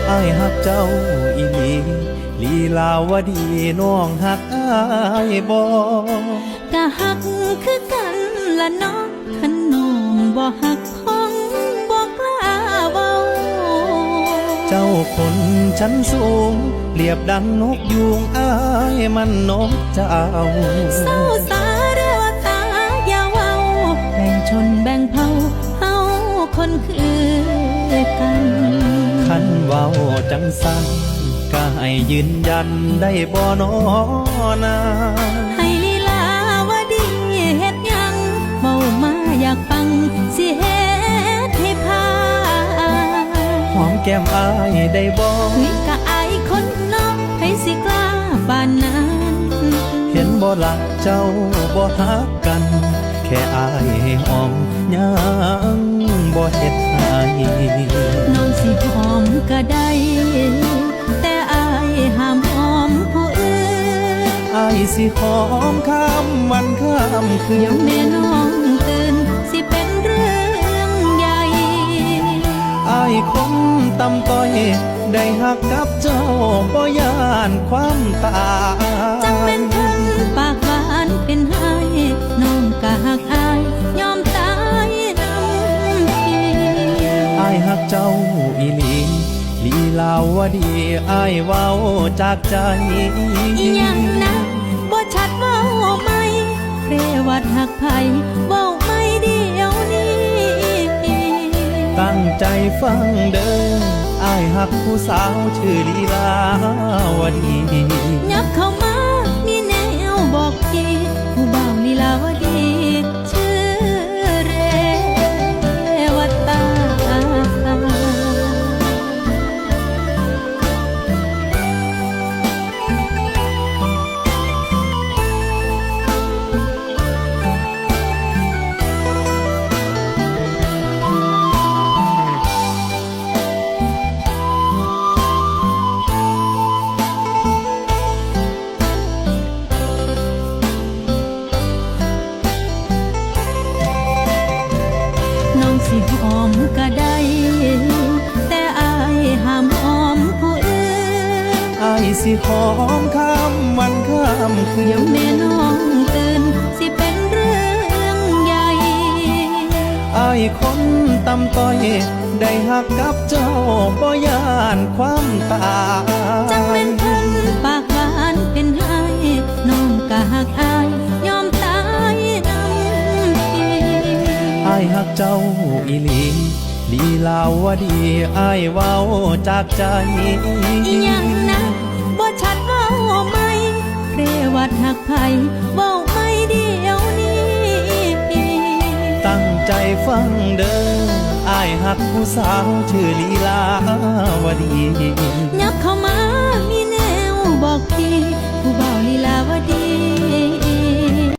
อ้ายฮักเจ้าอีหลีลีลาวดีน้องฮักอ้ายบ่กะฮักคือกันละเนาะคันน้องบ่ฮักคงบ่กล้าเว้าเจ้าคนชั้นสูงเปรียบดังนกยูงอ้ายมันนกเจ้าเศร้าสาเรือว่าตาอย่าเว้าแบ่งชนแบ่งเผ่าเฮาคนคือกันคันเว้าจังสันก็ให้ยืนยันได้บ่น้อนาให้ลีลาวดีเฮ็ดหยังเว้ามาอยากฟังสิเฮ็ดให้พาหอมแก้มอ้ายได้บ่วิกะอายคนนอกให้สิกล้าปานนั้นเห็นบ่ลักเจ้าบ่ฮักกันแค่อายให้หอมยังบ่เฮ็ดให้น้องสิหอมก็ได้แต่อายห้ามหอมผู้อื่นอายสิหอมข้ามวันข้ามคืนเดี๋ยวแม่น้องตื่นสิเป็นเรื่องใหญ่อายคงต่ำต้อยได้ฮักกับเจ้าบ่ย่านความตายจังเป็นคนปากหวานเป็นให้น้องก็ฮักอายยอมตายนำทีอายฮักเจ้าอีหลีลีลาวดีอายเว้าจากใจอีหยังนะบ่ชัดเว้าไหมเรวัดฮักไผเว้าไม่เดียวนี้ตั้งใจฟังเด้ออายฮักผู้สาวชื่อลีลาวดียับเข้ามามีแนวบอกกีผู้บ่าวลีลาวดีชื่อเรวัตตาสิหอมก็ได้แต่อายห้ามหอมผู้อื่นอายสิหอมข้ามวันข้ามคืนเดี๋ยวแม่น้องตื่นสิเป็นเรื่องใหญ่อายคนต่ำต้อยได้ฮักกับเจ้าบ่ย่านความตายจังเป็นคนปากหวานเป็นให้น้องก็ฮักอายยอมตายนำทีอายฮักเจ้าอีหลีลีลาวดีอายเว้าจากใจอีหยังนะบ่ชัดเว้าไหมเรวัดฮักไผเว้าไม่เดียวนี้ตั้งใจฟังเด้ออายฮักผู้สาวชื่อลีลาวดี